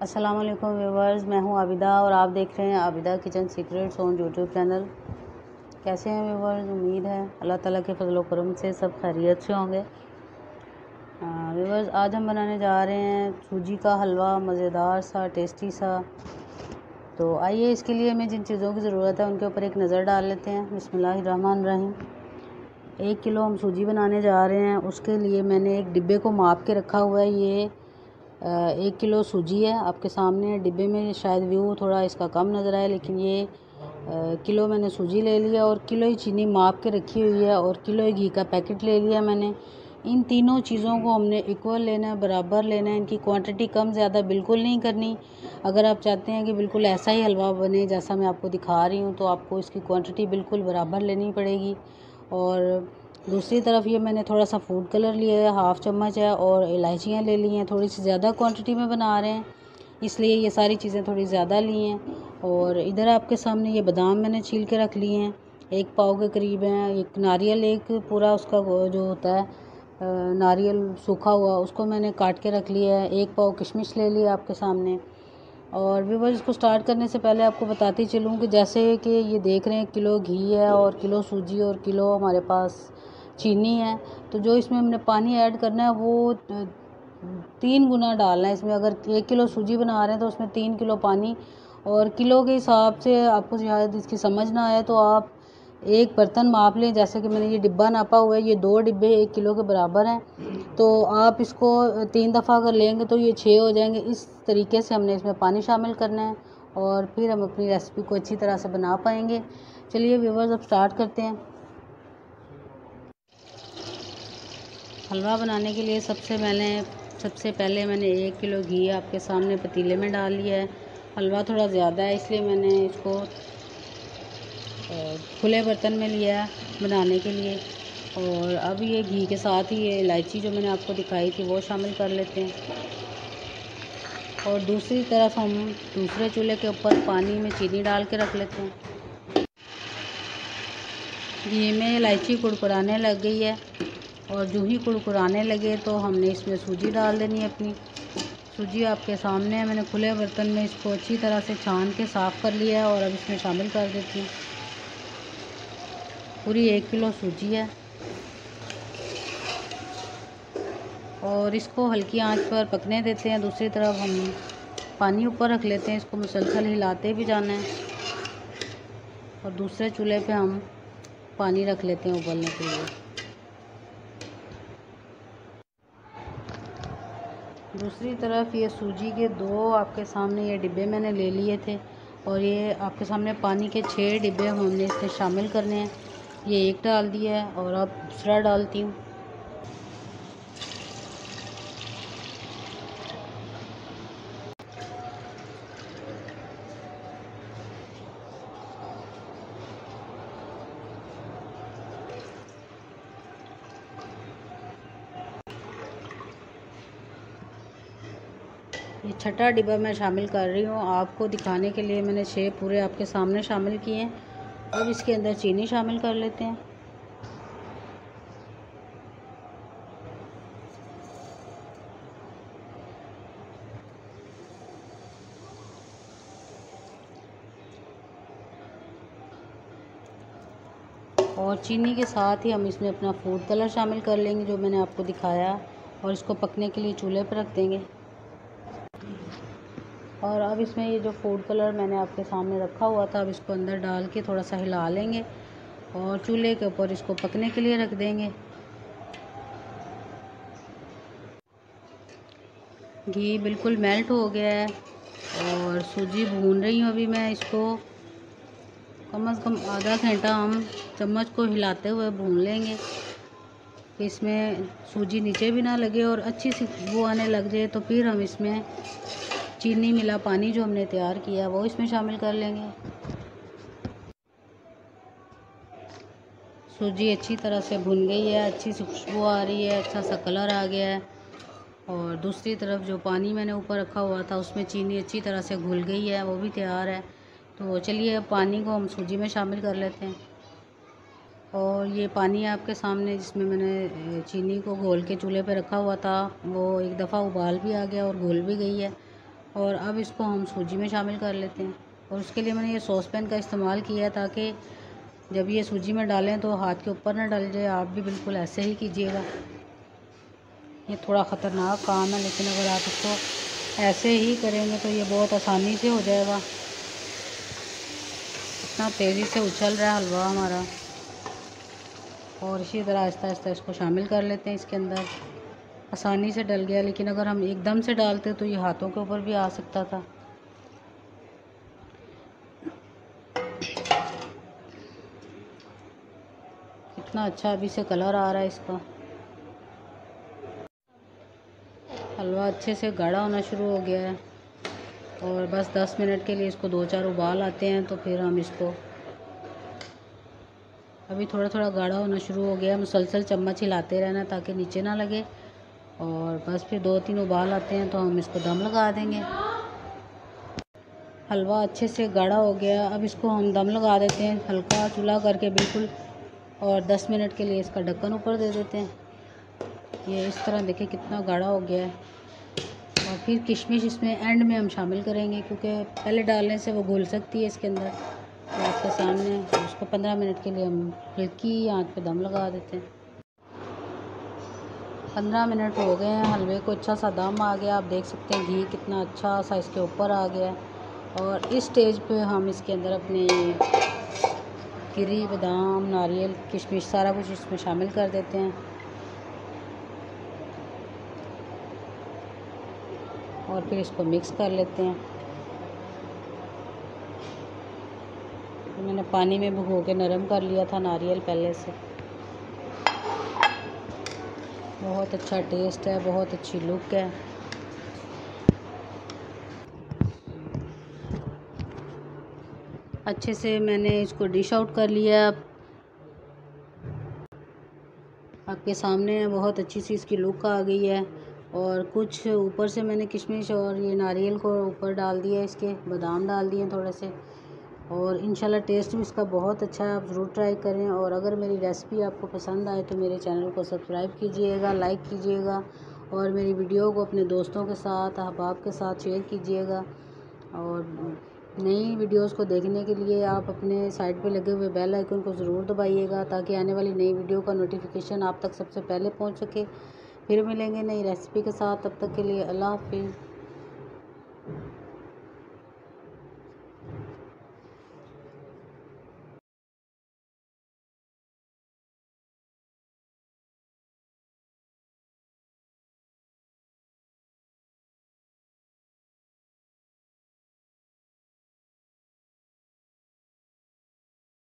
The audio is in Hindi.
अस्सलाम वालेकुम व्यूवर्स, मैं हूं आबिदा और आप देख रहे हैं Abida kitchen secrets on YouTube channel. कैसे हैं व्यूवर्स? उम्मीद है अल्लाह ताला के फजल व करम से सब खैरियत से होंगे। व्यूवर्स, आज हम बनाने जा रहे हैं सूजी का हलवा, मज़ेदार सा, टेस्टी सा। तो आइए इसके लिए हमें जिन चीज़ों की ज़रूरत है उनके ऊपर एक नज़र डाल लेते हैं। बिस्मिल्लाहिर्रहमानिर्रहीम। 1 किलो हम सूजी बनाने जा रहे हैं। उसके लिए मैंने एक डिब्बे को माप के रखा हुआ है। ये 1 किलो सूजी है आपके सामने। डिब्बे में शायद व्यू थोड़ा इसका कम नज़र आए, लेकिन ये किलो मैंने सूजी ले लिया और किलो ही चीनी माप के रखी हुई है और किलो ही घी का पैकेट ले लिया मैंने। इन तीनों चीज़ों को हमने इक्वल लेना है, बराबर लेना है। इनकी क्वांटिटी कम ज़्यादा बिल्कुल नहीं करनी। अगर आप चाहते हैं कि बिल्कुल ऐसा ही हलवा बने जैसा मैं आपको दिखा रही हूँ, तो आपको इसकी क्वांटिटी बिल्कुल बराबर लेनी पड़ेगी। और दूसरी तरफ ये मैंने थोड़ा सा फूड कलर लिया है, 1/2 चम्मच है, और इलायचियाँ ले ली हैं। थोड़ी सी ज़्यादा क्वांटिटी में बना रहे हैं, इसलिए ये सारी चीज़ें थोड़ी ज़्यादा ली हैं। और इधर आपके सामने ये बादाम मैंने छील के रख लिए हैं, 1 पाव के करीब हैं। एक नारियल, एक पूरा उसका जो होता है नारियल सूखा हुआ, उसको मैंने काट के रख लिया है। 1 पाव किशमिश ले लिया आपके सामने। और व्यूअर्स, इसको स्टार्ट करने से पहले आपको बताती चलूँ कि जैसे कि ये देख रहे हैं किलो घी है और किलो सूजी और किलो हमारे पास चीनी है, तो जो इसमें हमने पानी ऐड करना है वो 3 गुना डालना है इसमें। अगर 1 किलो सूजी बना रहे हैं तो उसमें 3 किलो पानी। और किलो के हिसाब से आपको शायद इसकी समझ ना आए तो आप एक बर्तन माप लें। जैसे कि मैंने ये डिब्बा नापा हुआ है, ये 2 डिब्बे 1 किलो के बराबर हैं, तो आप इसको 3 दफ़ा अगर लेंगे तो ये 6 हो जाएंगे। इस तरीके से हमने इसमें पानी शामिल करना है और फिर हम अपनी रेसिपी को अच्छी तरह से बना पाएंगे। चलिए व्यूअर्स, अब स्टार्ट करते हैं। हलवा बनाने के लिए सबसे पहले मैंने 1 किलो घी आपके सामने पतीले में डाल लिया है। हलवा थोड़ा ज़्यादा है, इसलिए मैंने इसको खुले बर्तन में लिया बनाने के लिए। और अब ये घी के साथ ही ये इलायची जो मैंने आपको दिखाई थी वो शामिल कर लेते हैं। और दूसरी तरफ हम दूसरे चूल्हे के ऊपर पानी में चीनी डाल के रख लेते हैं। घी में इलायची कुड़कुड़ाने लग गई है और जो ही कुड़कुड़ाने लगे तो हमने इसमें सूजी डाल देनी है अपनी। सूजी आपके सामने है, मैंने खुले बर्तन में इसको अच्छी तरह से छान के साफ़ कर लिया है और अब इसमें शामिल कर देती हूँ। पूरी 1 किलो सूजी है और इसको हल्की आंच पर पकने देते हैं। दूसरी तरफ हम पानी ऊपर रख लेते हैं, इसको मुसलसल हिलाते भी जाना है। और दूसरे चूल्हे पे हम पानी रख लेते हैं उबलने के लिए। दूसरी तरफ ये सूजी के 2 आपके सामने ये डिब्बे मैंने ले लिए थे और ये आपके सामने पानी के 6 डिब्बे हमने इसमें शामिल करने हैं। ये एक डाल दिया है और अब दूसरा डालती हूँ। ये छठा डिब्बा मैं शामिल कर रही हूँ आपको दिखाने के लिए। मैंने 6 पूरे आपके सामने शामिल किए हैं। अब इसके अंदर चीनी शामिल कर लेते हैं। और चीनी के साथ ही हम इसमें अपना फूड कलर शामिल कर लेंगे जो मैंने आपको दिखाया, और इसको पकने के लिए चूल्हे पर रख देंगे। और अब इसमें ये जो फूड कलर मैंने आपके सामने रखा हुआ था, अब इसको अंदर डाल के थोड़ा सा हिला लेंगे और चूल्हे के ऊपर इसको पकने के लिए रख देंगे। घी बिल्कुल मेल्ट हो गया है और सूजी भून रही हूँ अभी मैं इसको। कम से कम आधा घंटा हम चम्मच को हिलाते हुए भून लेंगे कि इसमें सूजी नीचे भी ना लगे और अच्छी सी खुशबू आने लग जाए। तो फिर हम इसमें चीनी मिला पानी जो हमने तैयार किया वो इसमें शामिल कर लेंगे। सूजी अच्छी तरह से भुन गई है, अच्छी सी खुशबू आ रही है, अच्छा सा कलर आ गया है। और दूसरी तरफ जो पानी मैंने ऊपर रखा हुआ था उसमें चीनी अच्छी तरह से घुल गई है, वो भी तैयार है। तो चलिए अब पानी को हम सूजी में शामिल कर लेते हैं। और ये पानी आपके सामने जिसमें मैंने चीनी को घोल के चूल्हे पे रखा हुआ था, वो एक दफ़ा उबाल भी आ गया और घुल भी गई है। और अब इसको हम सूजी में शामिल कर लेते हैं। और उसके लिए मैंने ये सॉस पैन का इस्तेमाल किया है ताकि जब ये सूजी में डालें तो हाथ के ऊपर ना डल जाए। आप भी बिल्कुल ऐसे ही कीजिएगा। ये थोड़ा ख़तरनाक काम है, लेकिन अगर आप इसको ऐसे ही करेंगे तो ये बहुत आसानी से हो जाएगा। इतना तेज़ी से उछल रहा है हलवा हमारा। और इसी तरह आहिस्ता आहिस्ता इसको शामिल कर लेते हैं इसके अंदर। आसानी से डल गया, लेकिन अगर हम एकदम से डालते तो ये हाथों के ऊपर भी आ सकता था। कितना अच्छा अभी से कलर आ रहा है इसका। हलवा अच्छे से गाढ़ा होना शुरू हो गया है और बस 10 मिनट के लिए इसको 2-4 उबाल आते हैं तो फिर हम इसको, अभी थोड़ा थोड़ा गाढ़ा होना शुरू हो गया। मुसलसल चम्मच हिलाते रहना ताकि नीचे ना लगे। और बस फिर 2-3 उबाल आते हैं तो हम इसको दम लगा देंगे। हलवा अच्छे से गाढ़ा हो गया, अब इसको हम दम लगा देते हैं हल्का चूल्हा करके बिल्कुल। और 10 मिनट के लिए इसका ढक्कन ऊपर दे देते हैं। ये इस तरह देखिए कितना गाढ़ा हो गया है। और फिर किशमिश इसमें एंड में हम शामिल करेंगे, क्योंकि पहले डालने से वो घुल सकती है इसके अंदर। तो आपके सामने उसको 15 मिनट के लिए हम हल्की आंच पे दम लगा देते हैं। 15 मिनट हो गए हैं, हलवे को अच्छा सा दम आ गया। आप देख सकते हैं घी कितना अच्छा सा इसके ऊपर आ गया है। और इस स्टेज पे हम इसके अंदर अपने गिरी, बादाम, नारियल, किशमिश सारा कुछ इसमें शामिल कर देते हैं। और फिर इसको मिक्स कर लेते हैं। तो मैंने पानी में भिगो के नरम कर लिया था नारियल पहले से। बहुत अच्छा टेस्ट है, बहुत अच्छी लुक है। अच्छे से मैंने इसको डिश आउट कर लिया। आपके सामने बहुत अच्छी सी इसकी लुक आ गई है। और कुछ ऊपर से मैंने किशमिश और ये नारियल को ऊपर डाल दिया, इसके बादाम डाल दिए थोड़े से। और इंशाल्लाह टेस्ट भी इसका बहुत अच्छा है, आप ज़रूर ट्राई करें। और अगर मेरी रेसिपी आपको पसंद आए तो मेरे चैनल को सब्सक्राइब कीजिएगा, लाइक कीजिएगा। और मेरी वीडियो को अपने दोस्तों के साथ, अहबाब के साथ शेयर कीजिएगा। और नई वीडियोस को देखने के लिए आप अपने साइड पे लगे हुए बेल आइकन को ज़रूर दबाइएगा, ताकि आने वाली नई वीडियो का नोटिफिकेशन आप तक सबसे पहले पहुंच सके। फिर मिलेंगे नई रेसिपी के साथ, तब तक के लिए अल्लाह हाफिज़।